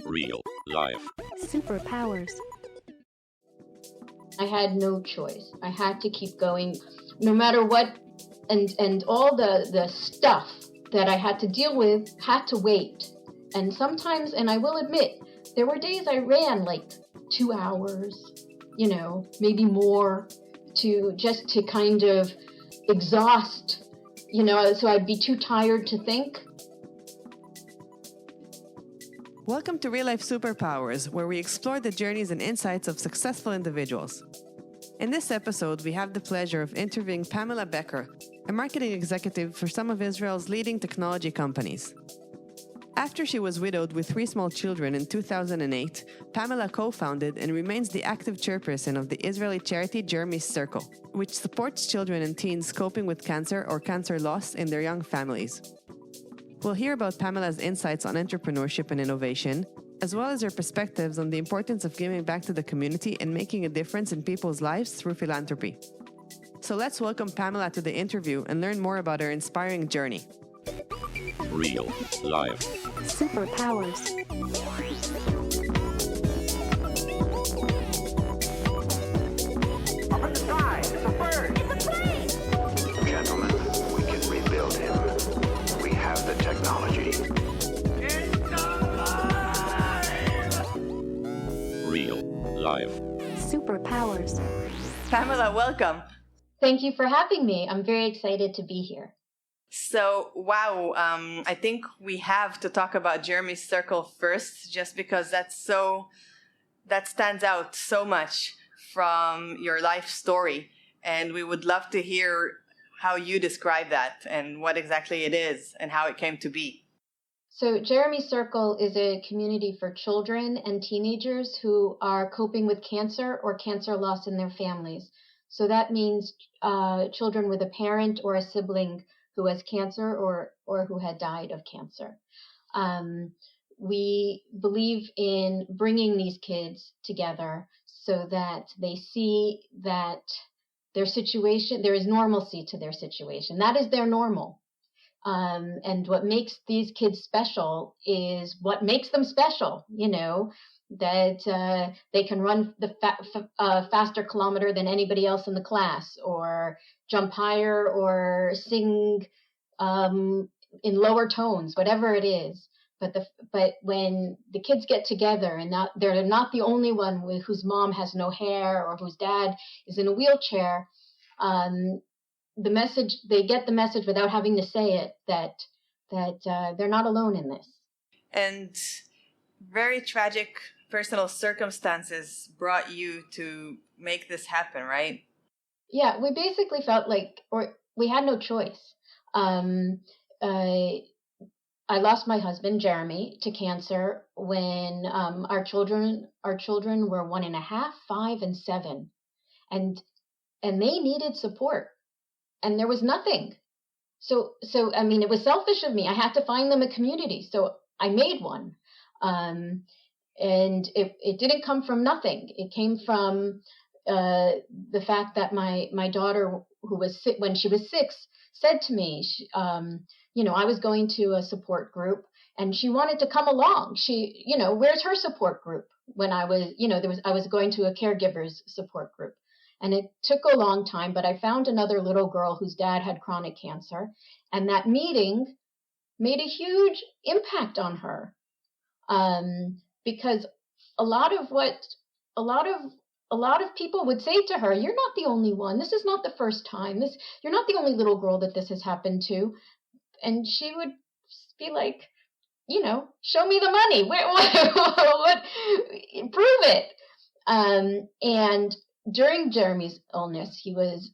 Real life. Superpowers. I had no choice. I had to keep going no matter what, and all the stuff that I had to deal with had to wait. And sometimes, and I will admit, there were days I ran like 2 hours, maybe more, to kind of exhaust, so I'd be too tired to think. Welcome to Real Life Superpowers, where we explore the journeys and insights of successful individuals. In this episode, we have the pleasure of interviewing Pamela Becker, a marketing executive for some of Israel's leading technology companies. After she was widowed with 3 small children in 2008, Pamela co-founded and remains the active chairperson of the Israeli charity Jeremy's Circle, which supports children and teens coping with cancer or cancer loss in their young families. We'll hear about Pamela's insights on entrepreneurship and innovation, as well as her perspectives on the importance of giving back to the community and making a difference in people's lives through philanthropy. So let's welcome Pamela to the interview and learn more about her inspiring journey. Real life. Superpowers. Up in the sky, it's a bird. It's a plane. Gentlemen, we can rebuild him. We have the technology. It's alive! Real life. Superpowers. Pamela, welcome. Thank you for having me. I'm very excited to be here. So, wow, I think we have to talk about Jeremy's Circle first, just because that stands out so much from your life story. And we would love to hear how you describe that and what exactly it is and how it came to be. So Jeremy's Circle is a community for children and teenagers who are coping with cancer or cancer loss in their families. So that means children with a parent or a sibling who has cancer or who had died of cancer. We believe in bringing these kids together so that they see that their situation, there is normalcy to their situation. That is their normal. And what makes these kids special is what makes them special, that they can run the faster kilometer than anybody else in the class, or jump higher, or sing in lower tones, whatever it is. But when the kids get together and they're not the only one whose mom has no hair or whose dad is in a wheelchair, they get the message without having to say it that they're not alone in this. And very tragic personal circumstances brought you to make this happen, right? Yeah, we basically felt like, or we had no choice. I lost my husband, Jeremy, to cancer when our children were 1.5, 5, and 7, and they needed support, and there was nothing. So I mean, it was selfish of me. I had to find them a community, so I made one. And it didn't come from nothing. It came from the fact that my daughter, who was sick when she was 6, said to me, I was going to a support group and she wanted to come along. She, where's her support group? When I was, I was going to a caregiver's support group, and it took a long time, but I found another little girl whose dad had chronic cancer, and that meeting made a huge impact on her. Because a lot of people would say to her, "You're not the only one. This is not the first time. You're not the only little girl that this has happened to." And she would be like, "Show me the money. What? Prove it." And during Jeremy's illness, he was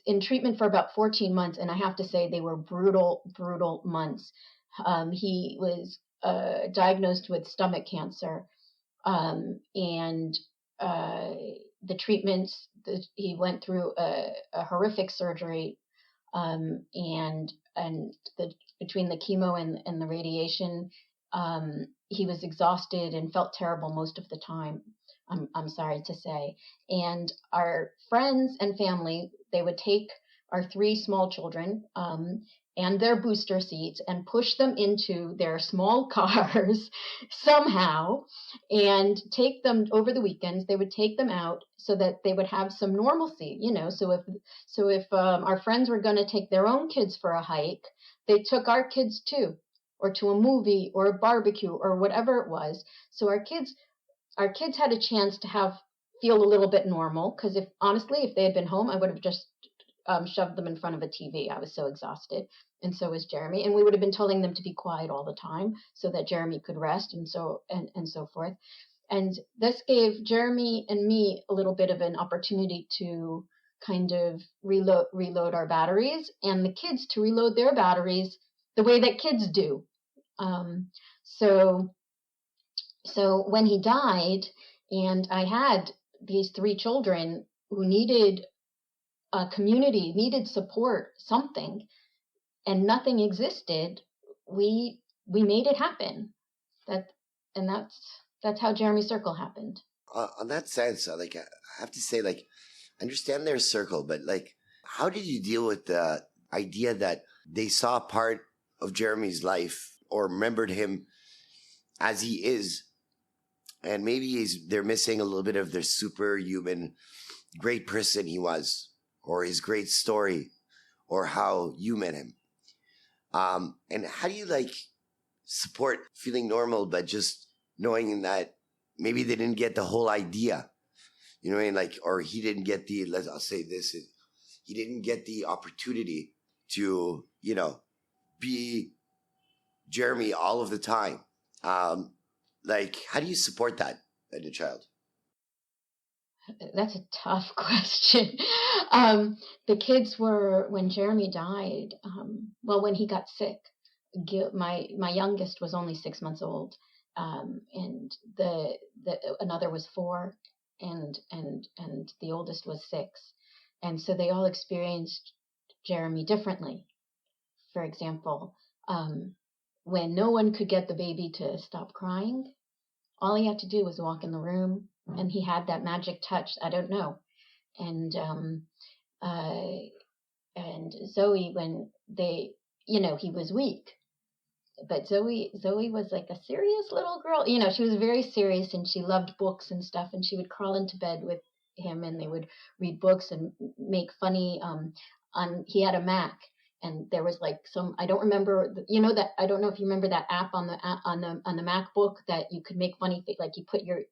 in treatment for about 14 months, and I have to say they were brutal months. He was diagnosed with stomach cancer, and the treatments he went through a horrific surgery, and between the chemo and the radiation, he was exhausted and felt terrible most of the time. I'm sorry to say. And our friends and family, they would take our 3 small children, and their booster seats and push them into their small cars somehow and take them over the weekends. They would take them out so that they would have some normalcy, So if our friends were going to take their own kids for a hike, they took our kids too, or to a movie or a barbecue or whatever it was. So our kids had a chance to feel a little bit normal, because if they had been home, I would have just shoved them in front of a TV. I was so exhausted, and so was Jeremy, and we would have been telling them to be quiet all the time so that Jeremy could rest, and so forth. And this gave Jeremy and me a little bit of an opportunity to kind of reload our batteries, and the kids to reload their batteries the way that kids do. So when he died, and I had these 3 children who needed a community, needed support, something, and nothing existed, we made it happen. That's how Jeremy Circle happened. On that sense, I have to say, I understand their circle, but how did you deal with the idea that they saw part of Jeremy's life or remembered him as he is, and maybe they're missing a little bit of their superhuman great person he was, or his great story, or how you met him? And how do you support feeling normal, but just knowing that maybe they didn't get the whole idea, you know what I mean? Or he didn't get I'll say this, he didn't get the opportunity to, be Jeremy all of the time. How do you support that in a child? That's a tough question. The kids were, when Jeremy died, when he got sick, my youngest was only 6 months old, and another was 4, and the oldest was 6, and so they all experienced Jeremy differently. For example, when no one could get the baby to stop crying, all he had to do was walk in the room, and he had that magic touch. I don't know. And Zoe, when he was weak, but Zoe was like a serious little girl. She was very serious, and she loved books and stuff, and she would crawl into bed with him, and they would read books and make funny. He had a Mac, and there was I don't remember, that, I don't know if you remember that app on the MacBook that you could make funny, you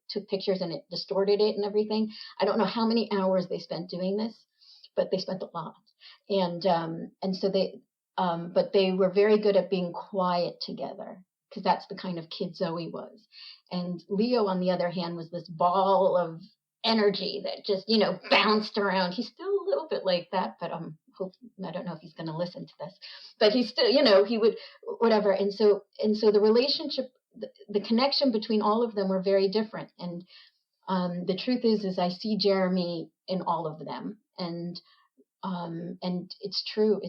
took pictures and it distorted it and everything. I don't know how many hours they spent doing this, but they spent a lot. And so but they were very good at being quiet together, because that's the kind of kid Zoe was. And Leo, on the other hand, was this ball of energy that just, bounced around. He's still a little bit like that, but I don't know if he's going to listen to this, but he's still, he would, whatever. And so the relationship, the connection between all of them were very different. And the truth is I see Jeremy in all of them. And it's true.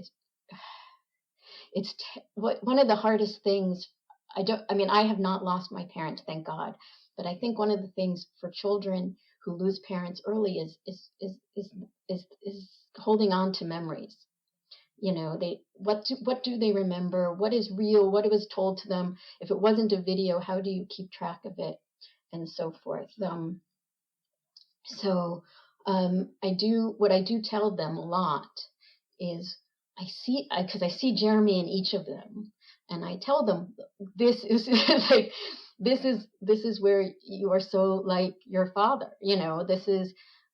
One of the hardest things, I have not lost my parents, thank God. But I think one of the things for children who lose parents early is holding on to memories. What do they remember? What is real? What was told to them? If it wasn't a video, how do you keep track of it? And so forth. I do tell them a lot is because I see Jeremy in each of them, and I tell them this is this is where you are so like your father, this is,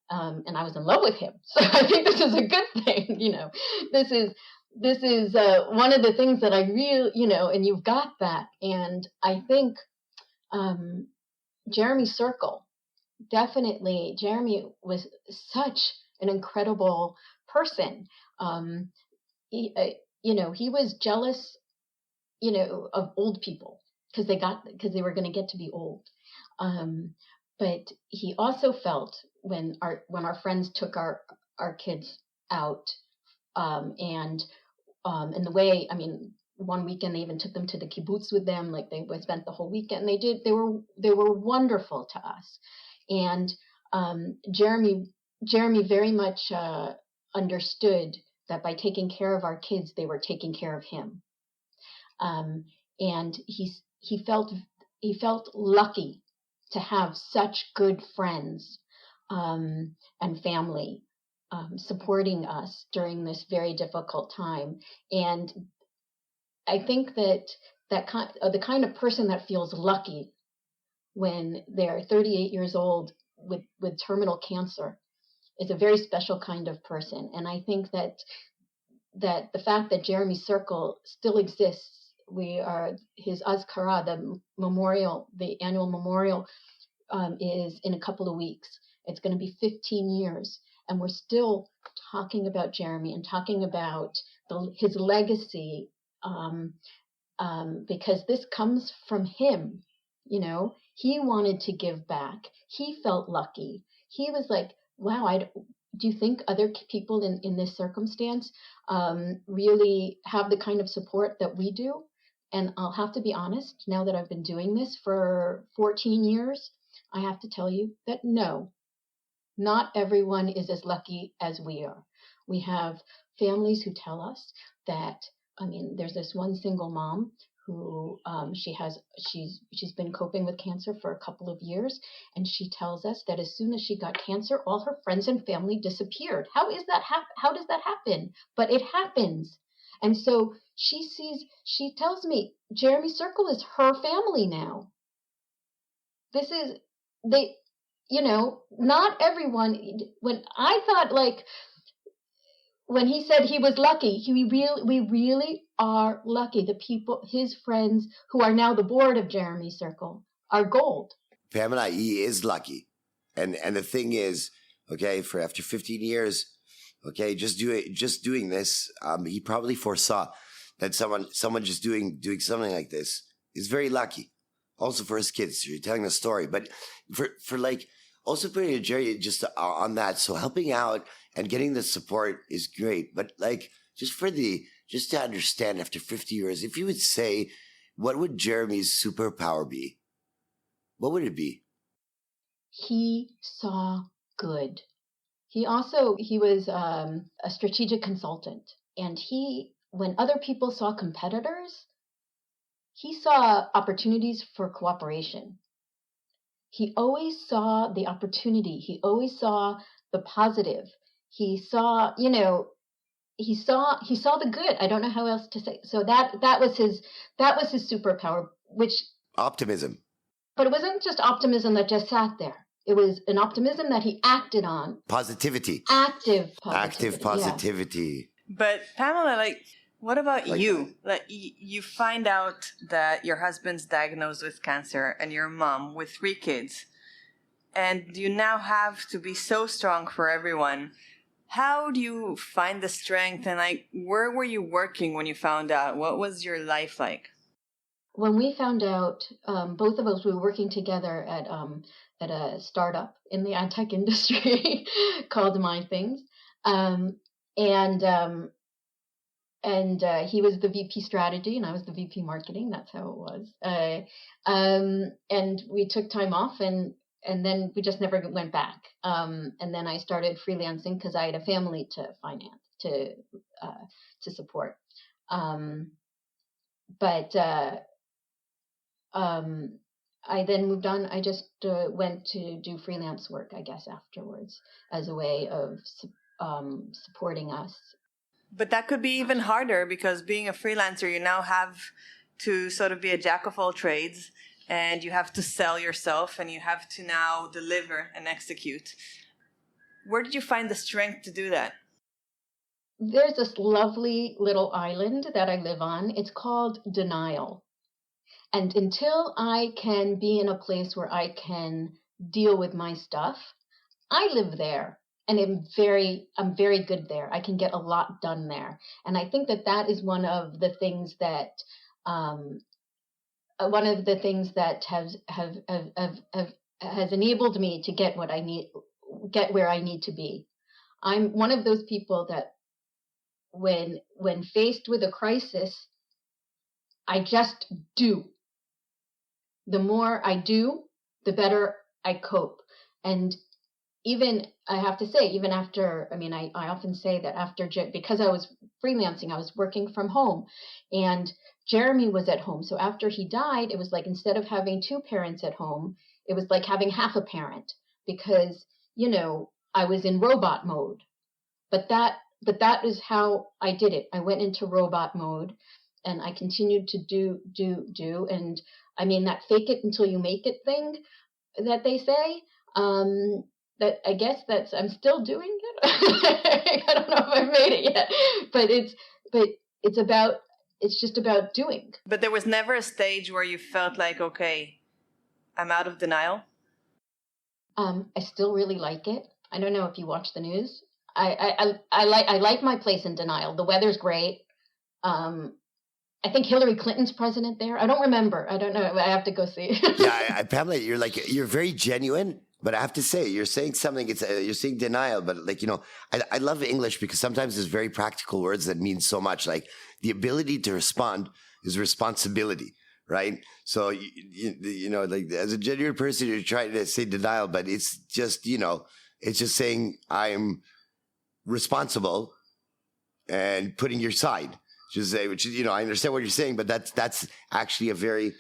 and I was in love with him. So I think this is a good thing, this is one of the things that I really, and you've got that. And I think Jeremy's circle, definitely, Jeremy was such an incredible person. He was jealous, of old people because they were going to get to be old. But he also felt when our friends took our kids out, and the way, one weekend they even took them to the kibbutz with them, they spent the whole weekend. They were wonderful to us. And Jeremy very much understood that by taking care of our kids, they were taking care of him. And he felt lucky to have such good friends and family supporting us during this very difficult time. And I think that the kind of person that feels lucky when they're 38 years old with terminal cancer is a very special kind of person. And I think that the fact that Jeremy's Circle still exists, we are his Azkara, the annual memorial, is in a couple of weeks. It's going to be 15 years, and we're still talking about Jeremy and talking about his legacy, because this comes from him. You know, he wanted to give back. He felt lucky. He was like, wow, do you think other people in this circumstance really have the kind of support that we do? And I'll have to be honest, now that I've been doing this for 14 years, I have to tell you that no, not everyone is as lucky as we are. We have families who tell us that, there's this one single mom who she's been coping with cancer for a couple of years, and she tells us that as soon as she got cancer, all her friends and family disappeared. How does that happen? But it happens. And so she tells me Jeremy's Circle is her family now. Not everyone. When I thought, when he said he was lucky, we really are lucky. The people, his friends, who are now the board of Jeremy's Circle, are gold. Pamela, he is lucky. And the thing is, okay, for after 15 years, okay, just doing this, he probably foresaw that someone just doing something like this is very lucky. Also for his kids, you're telling the story, but for also putting a Jerry just on that. So helping out and getting the support is great, but just to understand after 50 years, if you would say, what would Jeremy's superpower be? What would it be? He saw good. He was a strategic consultant, and when other people saw competitors, he saw opportunities for cooperation. He always saw the opportunity. He always saw the positive. He saw, he saw the good. I don't know how else to say. So that was his superpower, which optimism. But it wasn't just optimism that just sat there. It was an optimism that he acted on. Positivity. Active positivity. Yeah. But Pamela, what about you? You find out that your husband's diagnosed with cancer and your mom with 3 kids, and you now have to be so strong for everyone. How do you find the strength, and where were you working when you found out? What was your life like? When we found out, both of us, we were working together at a startup in the ad tech industry called My Things, and he was the VP strategy and I was the VP marketing. That's how it was. And we took time off, and then we just never went back. And then I started freelancing because I had a family to finance, to support. I then moved on. I just went to do freelance work, I guess, afterwards as a way of supporting us. But that could be even harder, because being a freelancer, you now have to sort of be a jack of all trades, and you have to sell yourself, and you have to now deliver and execute. Where did you find the strength to do that? There's this lovely little island that I live on. It's called denial. And until I can be in a place where I can deal with my stuff, I live there. And I'm very good there. I can get a lot done there. And I think that is one of the things that has enabled me to get what I need, get where I need to be. I'm one of those people that when faced with a crisis, I just do. The more I do, the better I cope. And even I have to say, even after, I mean, I often say that after, because I was freelancing, I was working from home, and Jeremy was at home. So after he died, it was like, instead of having two parents at home, it was like having half a parent, because, you know, I was in robot mode. But that is how I did it. I went into robot mode, and I continued to do. And I mean, that fake it until you make it thing that they say, that I guess I'm still doing it. I don't know if I've made it yet, but it's just about doing. But there was never a stage where you felt like, okay, I'm out of denial? I still really like it. I don't know if you watch the news. I like my place in denial. The weather's great. I think Hillary Clinton's president there. I don't remember. I don't know. I have to go see. Yeah, Pamela, you're very genuine, but I have to say, you're saying something. You're saying denial, but like, you know, I love English because sometimes there's very practical words that mean so much. Like the ability to respond is responsibility, right? So you know, like as a genuine person, you're trying to say denial, but it's just, you know, it's just saying I'm responsible and putting your side. Which is, you know, I understand what you're saying, but that's actually a very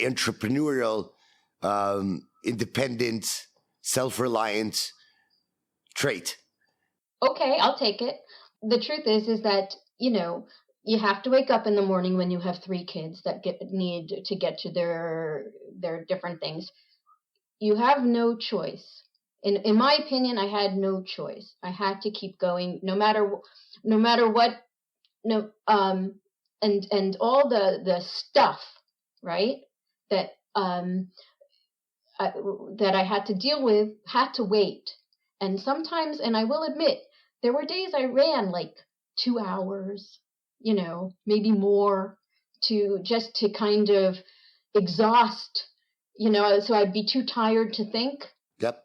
entrepreneurial, independent, self-reliant trait. Okay, I'll take it. The truth is that, you know, you have to wake up in the morning when you have 3 kids that need to get to their different things. You have no choice. In my opinion, I had no choice. I had to keep going, no matter what. No, and all the stuff, right, that I had to deal with had to wait. And sometimes, and I will admit, there were days I ran like 2 hours, you know, maybe more, to kind of exhaust, you know, so I'd be too tired to think. Yep.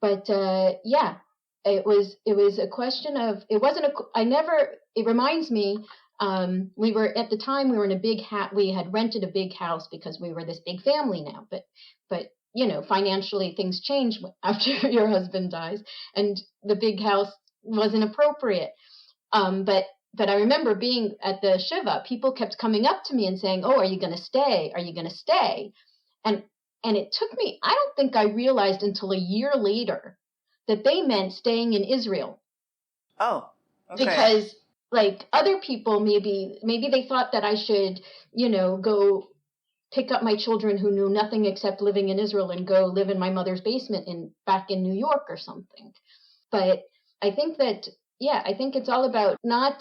But yeah. It was a question of, it wasn't it reminds me, we were in a big we had rented a big house because we were this big family now, but you know, financially things change after your husband dies, and the big house wasn't appropriate. But I remember being at the Shiva, people kept coming up to me and saying, "Oh, are you going to stay? Are you going to stay?" And it took me, I don't think I realized until a year later that they meant staying in Israel. Oh, okay. Because like other people, maybe they thought that I should, you know, go pick up my children who knew nothing except living in Israel and go live in my mother's basement back in New York or something. But I think that, yeah, I think it's all about not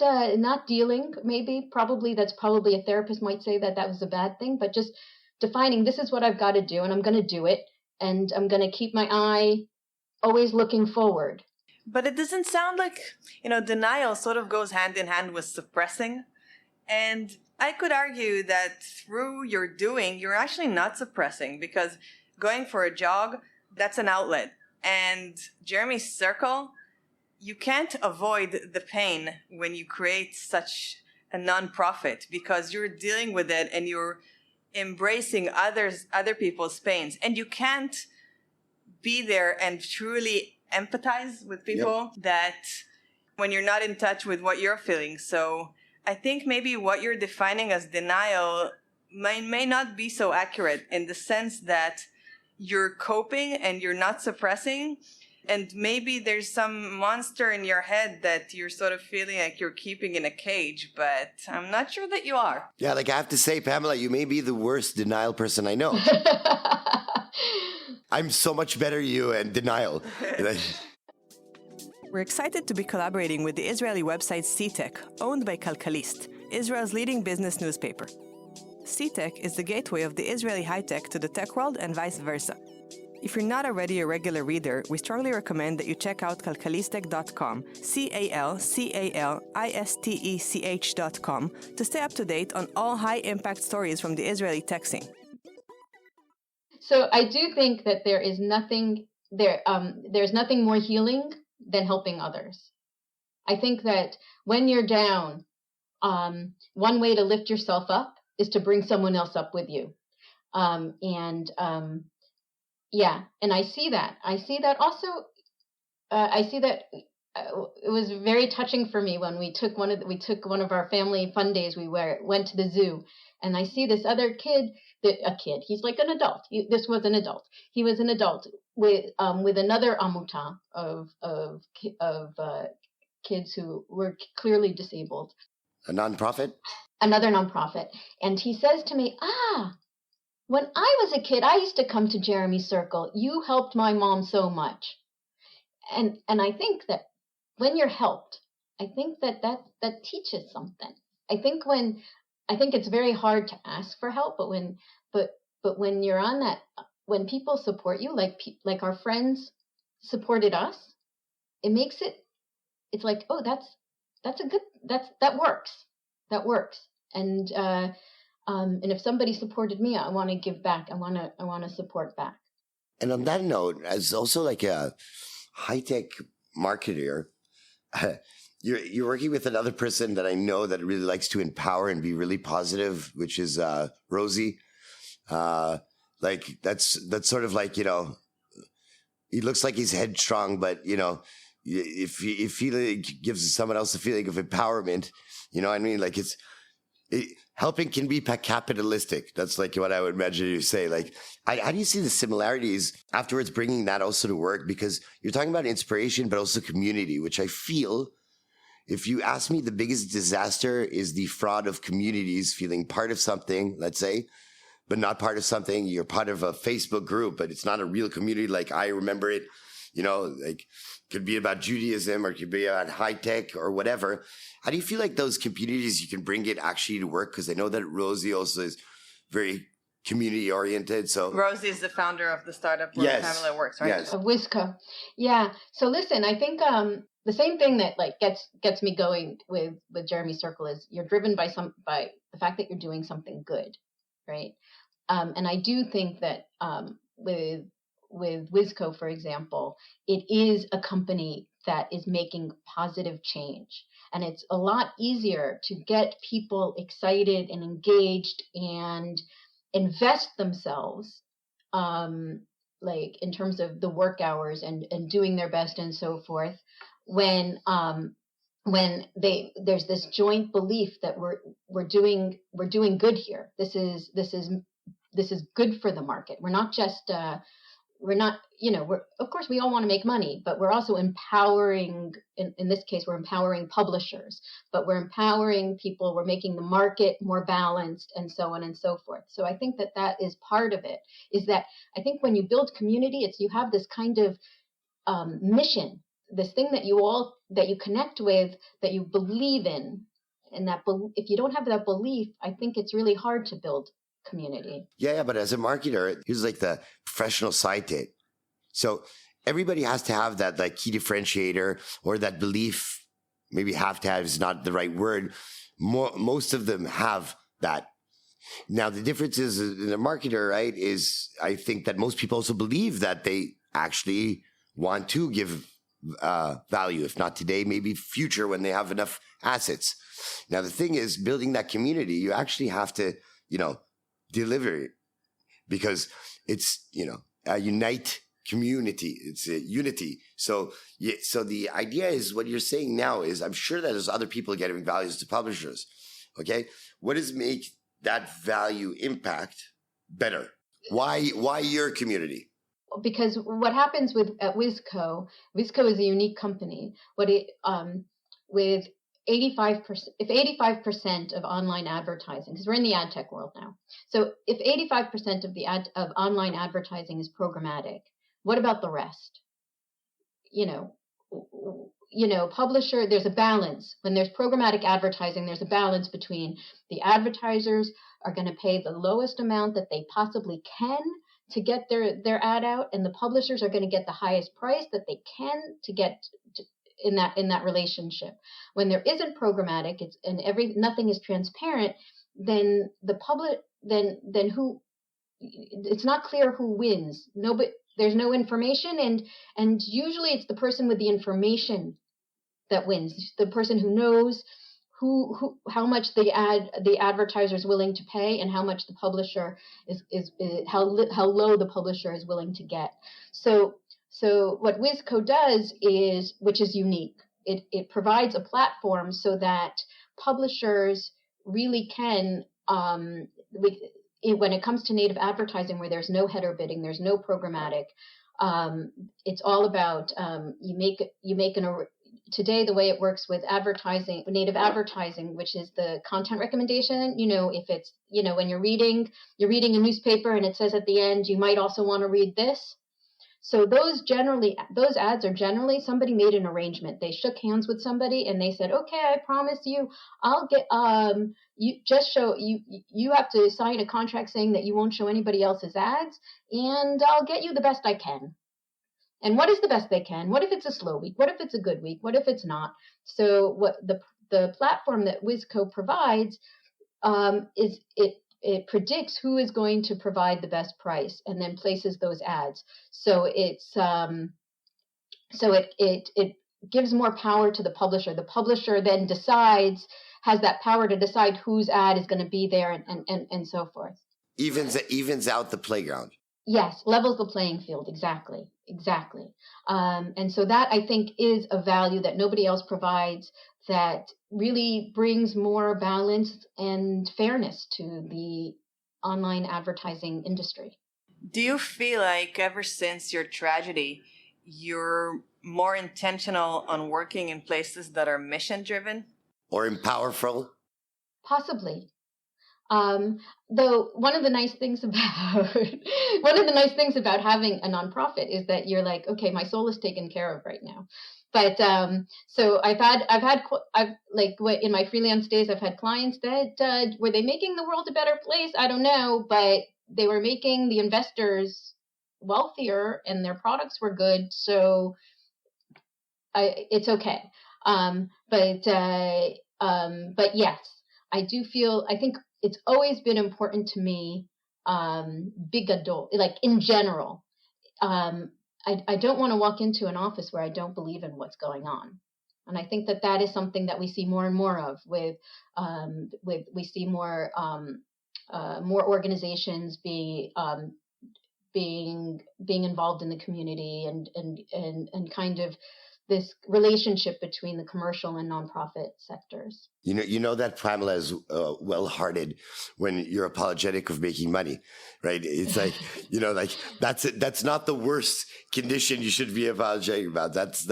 dealing. That's probably a therapist might say that was a bad thing, but just defining, this is what I've got to do, and I'm going to do it, and I'm going to keep my eye always looking forward. But it doesn't sound like, you know, denial sort of goes hand in hand with suppressing. And I could argue that through your doing, you're actually not suppressing, because going for a jog, that's an outlet. And Jeremy's circle, you can't avoid the pain when you create such a nonprofit, because you're dealing with it and you're embracing other people's pains. And you can't be there and truly empathize with people that when you're not in touch with what you're feeling. So I think maybe what you're defining as denial may not be so accurate, in the sense that you're coping and you're not suppressing. And maybe there's some monster in your head that you're sort of feeling like you're keeping in a cage, but I'm not sure that you are. Yeah, like I have to say, Pamela, you may be the worst denial person I know. I'm so much better you and denial. We're excited to be collaborating with the Israeli website CTech, owned by Kalkalist, Israel's leading business newspaper. CTech is the gateway of the Israeli high-tech to the tech world and vice versa. If you're not already a regular reader, we strongly recommend that you check out kalkalistech.com, CALCALISTECH.com, to stay up to date on all high-impact stories from the Israeli tech scene. So I do think that there's nothing more healing than helping others. I think that when you're down, one way to lift yourself up is to bring someone else up with you. Yeah, and I see that. Also. I see that it was very touching for me when we took one of our family fun days. We went to the zoo, and I see this other kid. A kid. He's like an adult. This was an adult. He was an adult with another amuta of kids who were clearly disabled. A nonprofit? Another nonprofit. And he says to me, when I was a kid, I used to come to Jeremy's Circle. You helped my mom so much. And I think that when you're helped, I think that teaches something. I think it's very hard to ask for help, but when you're on that, when people support you, like our friends supported us, it makes it's like, oh, that works. And if somebody supported me, I want to give back. I want to support back. And on that note, as also like a high-tech marketer, you're working with another person that I know that really likes to empower and be really positive, which is Rosie. Like that's sort of like, you know, he looks like he's headstrong, but you know, if he gives someone else a feeling of empowerment, you know what I mean? Like helping can be capitalistic. That's like what I would imagine you say. Like, how do you see the similarities afterwards bringing that also to work? Because you're talking about inspiration, but also community, which I feel, if you ask me, the biggest disaster is the fraud of communities feeling part of something, let's say, but not part of something. You're part of a Facebook group, but it's not a real community. Like I remember it, you know, like could be about Judaism or it could be about high tech or whatever. How do you feel like those communities, you can bring it actually to work? Because I know that Rosie also is very community oriented. So Rosie is the founder of the startup where Pamela works, right? Yes. Of Wisco. Yeah. So listen, I think the same thing that like gets me going with Jeremy's Circle is you're driven by the fact that you're doing something good, right? And I do think that with Wisco, for example, it is a company that is making positive change. And it's a lot easier to get people excited and engaged and invest themselves, like in terms of the work hours and doing their best and so forth, when there's this joint belief that we're doing good here. This is good for the market. We're not just of course we all want to make money, but we're also empowering, in this case, we're empowering publishers, but we're empowering people, we're making the market more balanced and so on and so forth. So I think that is part of it, is that I think when you build community, you have this kind of mission, this thing that you connect with, that you believe in. And that if you don't have that belief, I think it's really hard to build community. Yeah, but as a marketer, here's like the professional side to it. So everybody has to have that like key differentiator or that belief. Maybe have to have is not the right word. Most of them have that. Now the difference is in a marketer, right, is I think that most people also believe that they actually want to give value, if not today, maybe future when they have enough assets. Now the thing is, building that community, you actually have to, deliver it, because it's, a unite community. It's a unity. So the idea is, what you're saying now is, I'm sure that there's other people getting values to publishers. Okay. What does make that value impact better? Why your community? Because what happens at Wisco is a unique company. With 85%, if 85% of online advertising, because we're in the ad tech world now, so if 85% of online advertising is programmatic, what about the rest? Publisher, there's a balance. When there's programmatic advertising, there's a balance between the advertisers are going to pay the lowest amount that they possibly can to get their ad out, and the publishers are going to get the highest price that they can to get in that relationship. When there isn't programmatic, nothing is transparent, then it's not clear who wins. There's no information, and usually it's the person with the information that wins, the person who knows, how much the advertiser is willing to pay, and how much the publisher is how low the publisher is willing to get. So what WizCo does is, which is unique, it provides a platform so that publishers really can, when it comes to native advertising, where there's no header bidding, there's no programmatic, it's all about today, the way it works with advertising, native advertising, which is the content recommendation, if it's, when you're reading a newspaper and it says at the end, you might also want to read this. So those ads are generally, somebody made an arrangement. They shook hands with somebody and they said, okay, I promise you, I'll get, you have to sign a contract saying that you won't show anybody else's ads, and I'll get you the best I can. And what is the best they can? What if it's a slow week? What if it's a good week? What if it's not? So what the platform that WizCo provides is it predicts who is going to provide the best price and then places those ads. So it gives more power to the publisher. The publisher then has that power to decide whose ad is going to be there and so forth. Evens out the playground. Yes, levels the playing field. Exactly. And so that, I think, is a value that nobody else provides, that really brings more balance and fairness to the online advertising industry. Do you feel like ever since your tragedy, you're more intentional on working in places that are mission-driven? Or empowerful? Possibly. Though one of the nice things about having a nonprofit is that you're like, okay, my soul is taken care of right now. But so in my freelance days, I've had clients that were they making the world a better place? I don't know, but they were making the investors wealthier and their products were good, so it's okay. But yes, I think it's always been important to me, big adult, like in general. I don't want to walk into an office where I don't believe in what's going on. And I think that is something that we see more and more of we see more organizations being involved in the community and kind of this relationship between the commercial and nonprofit sectors. You know that Pamela is well-hearted when you're apologetic of making money, right? It's like, that's not the worst condition you should be apologetic about. That's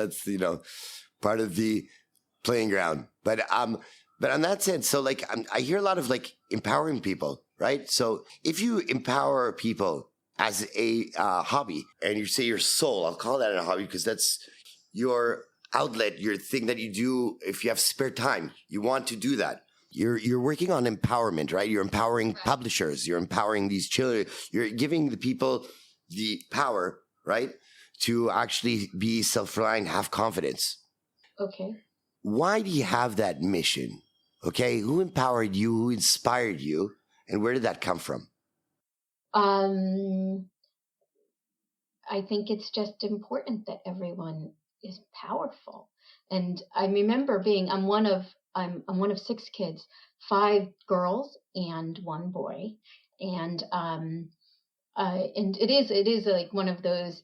part of the playing ground. But on that sense, so I hear a lot of empowering people, right? So if you empower people as a hobby, and you say your soul, I'll call that a hobby because that's your outlet, your thing that you do. If you have spare time, you want to do that. You're working on empowerment, right? You're empowering publishers. You're empowering these children. You're giving the people the power, right, to actually be self-reliant, have confidence. Okay. Why do you have that mission? Okay, who empowered you? Who inspired you? And where did that come from? I think it's just important that everyone is powerful. And I remember I'm one of 6 kids, 5 girls and 1 boy. And it is like one of those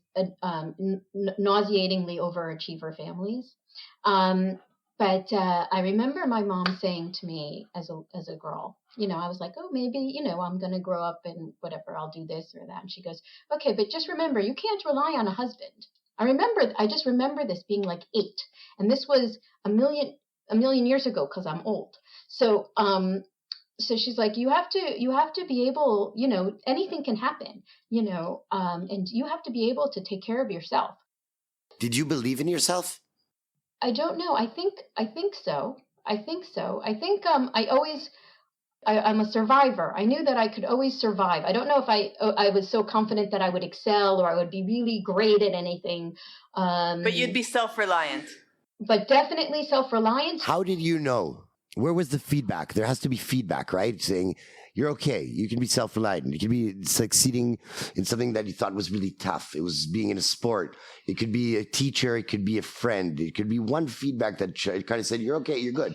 nauseatingly overachiever families. But I remember my mom saying to me as a girl, I was like, oh, maybe, I'm going to grow up and whatever, I'll do this or that. And she goes, okay, but just remember, you can't rely on a husband. I just remember this being like 8. And this was a million years ago because I'm old. So, so she's like, you have to be able, anything can happen, and you have to be able to take care of yourself. Did you believe in yourself? I don't know. I think so. I think I'm a survivor. I knew that I could always survive. I don't know if I was so confident that I would excel or I would be really great at anything. But you'd be self-reliant. But definitely self-reliant. How did you know? Where was the feedback? There has to be feedback, right? Saying, you're okay. You can be self-reliant. You can be succeeding in something that you thought was really tough. It was being in a sport. It could be a teacher. It could be a friend. It could be one feedback that kind of said, you're okay. You're good.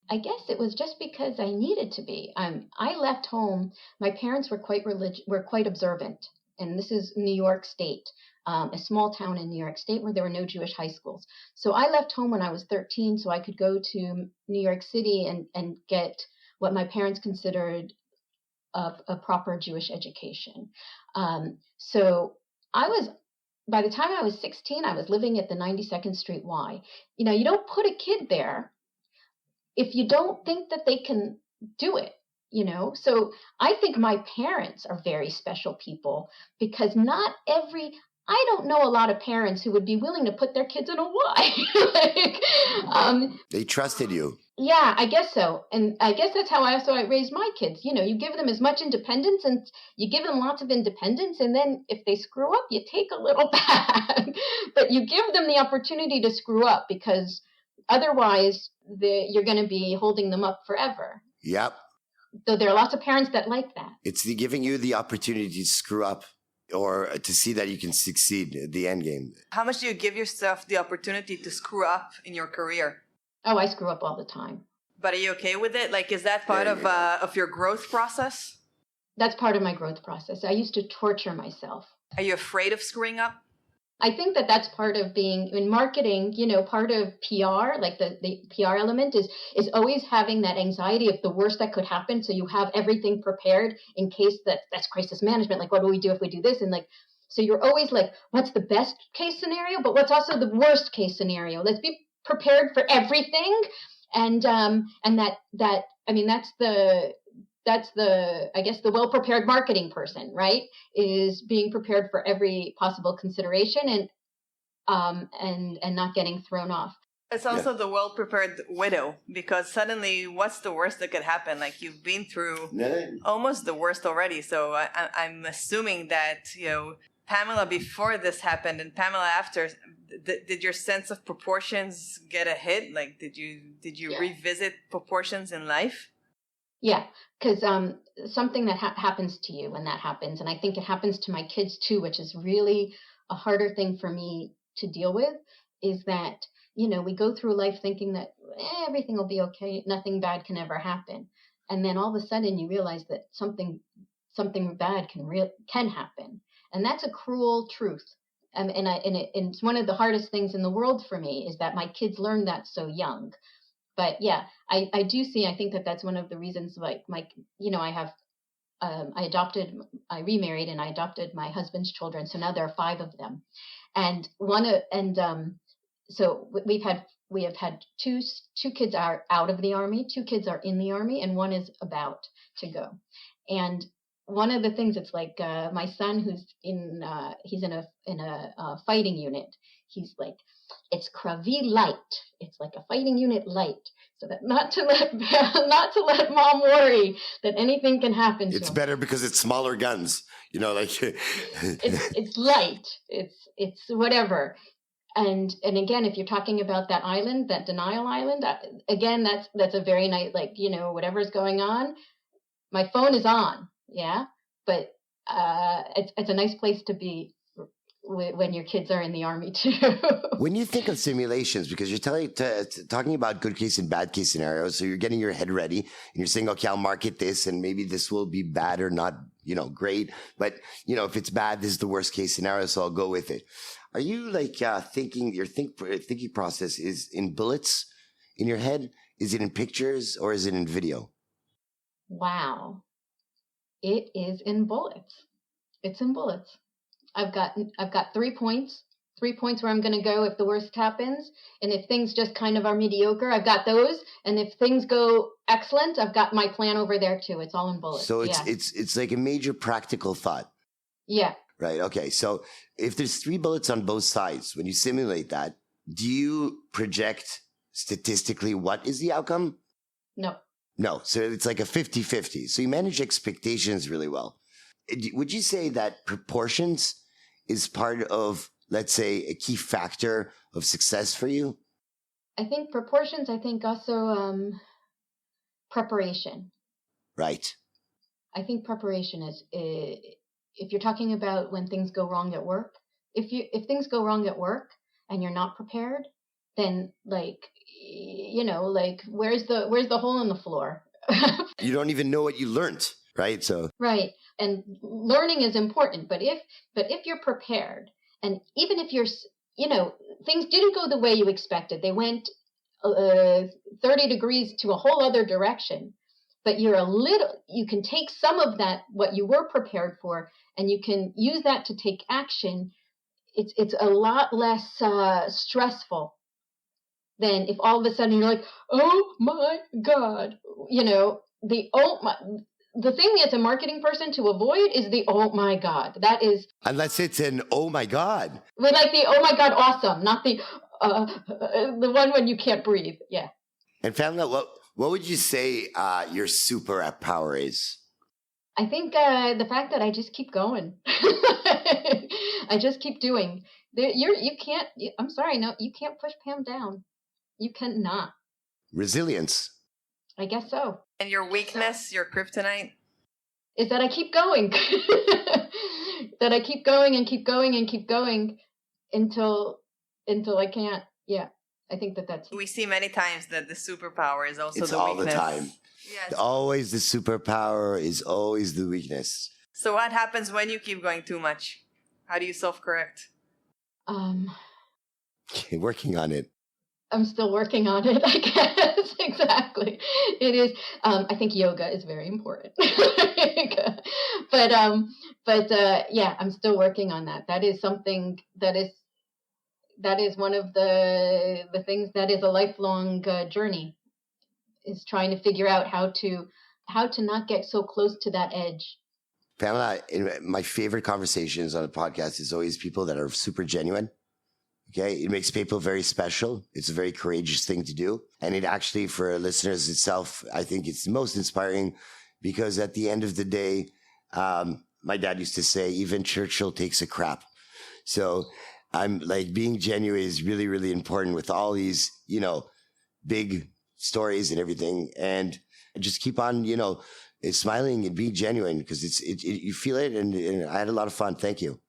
I guess it was just because I needed to be. I left home. My parents were quite observant, and this is New York State, a small town in New York State where there were no Jewish high schools. So I left home when I was 13, so I could go to New York City and get what my parents considered a proper Jewish education. So I was. By the time I was 16, I was living at the 92nd Street Y. You know, you don't put a kid there if you don't think that they can do it, you know? So I think my parents are very special people because I don't know a lot of parents who would be willing to put their kids in a Y. They trusted you. Yeah, I guess so. And I guess that's how I raised my kids. You know, you give them as much independence and you give them lots of independence. And then if they screw up, you take a little back. But you give them the opportunity to screw up because otherwise you're going to be holding them up forever. Yep. So there are lots of parents that like that. It's giving you the opportunity to screw up or to see that you can succeed at the end game. How much do you give yourself the opportunity to screw up in your career? Oh, I screw up all the time. But are you okay with it? Like, is that part of your growth process? That's part of my growth process. I used to torture myself. Are you afraid of screwing up? I think that that's part of being in marketing, you know, part of PR, like the PR element is always having that anxiety of the worst that could happen. So you have everything prepared in case that's crisis management. Like, what do we do if we do this? And like, so you're always like, what's the best case scenario? But what's also the worst case scenario? Let's be prepared for everything. And that, I mean, that's the I guess the well-prepared marketing person, right? Is being prepared for every possible consideration and not getting thrown off. It's also the well-prepared widow, because suddenly what's the worst that could happen? Like, you've been through almost the worst already. So I'm assuming that, you know, Pamela before this happened and Pamela after, did your sense of proportions get a hit? Like, did you revisit proportions in life? Yeah, because something that happens to you when that happens, and I think it happens to my kids too, which is really a harder thing for me to deal with, is that, you know, we go through life thinking that everything will be okay, nothing bad can ever happen. And then all of a sudden you realize that something bad can happen. And that's a cruel truth. And it's one of the hardest things in the world for me is that my kids learn that so young. But yeah, I do see, I think that that's one of the reasons, like, I remarried and I adopted my husband's children. So now there are 5 of them. And so we have had two kids are out of the Army, 2 kids are in the Army, and 1 is about to go. And one of the things, it's like my son, who's he's in a fighting unit. He's like, it's Kravi light. It's like a fighting unit light, so that not to let mom worry that anything can happen to him. It's better because it's smaller guns, you know, like it's light. It's whatever. And again, if you're talking about that island, that denial island, again, that's a very nice, like, you know, whatever's going on, my phone is on, yeah, but it's a nice place to be when your kids are in the Army too. When you think of simulations, because you're talking about good case and bad case scenarios, so you're getting your head ready and you're saying, okay, I'll market this and maybe this will be bad or not, you know, great. But, you know, if it's bad, this is the worst case scenario, so I'll go with it. Are you like thinking, your thinking process is in bullets in your head? Is it in pictures or is it in video? Wow. It is in bullets. It's in bullets. I've got 3 points where I'm going to go if the worst happens. And if things just kind of are mediocre, I've got those. And if things go excellent, I've got my plan over there too. It's all in bullets. So it's like a major practical thought. Yeah. Right. Okay. So if there's 3 bullets on both sides, when you simulate that, do you project statistically what is the outcome? No. No. So it's like a 50-50. So you manage expectations really well. Would you say that proportions is part of, let's say, a key factor of success for you? I think proportions, I think also preparation. Right. I think preparation is, if you're talking about when things go wrong at work, if things go wrong at work and you're not prepared, then like, like where's the hole in the floor? You don't even know what you learned, right? So Right. And learning is important, but if you're prepared, and even if you're, things didn't go the way you expected, they went 30 degrees to a whole other direction, but you can take some of that, what you were prepared for, and you can use that to take action. It's a lot less stressful than if all of a sudden you're like, oh my God, the thing as a marketing person to avoid is the oh my God. That is, unless it's an oh my God. we like the oh my God, awesome, not the one when you can't breathe. Yeah. And Pamela, what would you say your superpower is? I think the fact that I just keep going. I just keep doing. I'm sorry, no, you can't push Pam down. You cannot. Resilience. I guess so. And your weakness, your kryptonite? Is that I keep going. That I keep going and keep going and keep going until I can't. Yeah, I think that's. We see many times that the superpower is also It's the all weakness. the time. Yes. Always the superpower is always the weakness. So what happens when you keep going too much? How do you self-correct? Working on it. I'm still working on it, I guess. Exactly. It is. I think yoga is very important. But yeah, I'm still working on that. That is something that is one of the things that is a lifelong journey, is trying to figure out how to not get so close to that edge. Pamela, my favorite conversations on a podcast is always people that are super genuine. Okay. It makes people very special. It's a very courageous thing to do. And it actually, for listeners itself, I think it's most inspiring because at the end of the day, my dad used to say, even Churchill takes a crap. So I'm like, being genuine is really, really important with all these, big stories and everything. And just keep on, smiling and being genuine because you feel it. And I had a lot of fun. Thank you.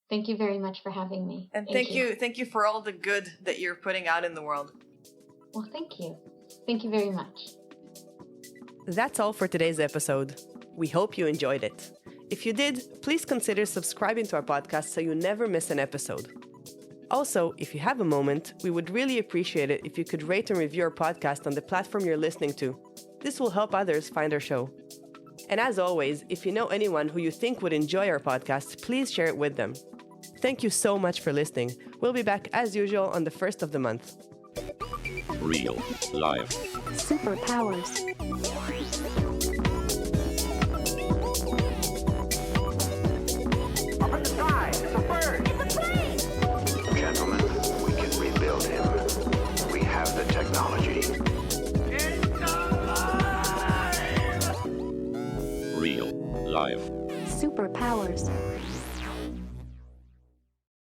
Thank you very much for having me. And thank you for all the good that you're putting out in the world. Well, thank you. Thank you very much. That's all for today's episode. We hope you enjoyed it. If you did, please consider subscribing to our podcast so you never miss an episode. Also, if you have a moment, we would really appreciate it if you could rate and review our podcast on the platform you're listening to. This will help others find our show. And as always, if you know anyone who you think would enjoy our podcast, please share it with them. Thank you so much for listening. We'll be back as usual on the 1st of the month. Real life. Superpowers.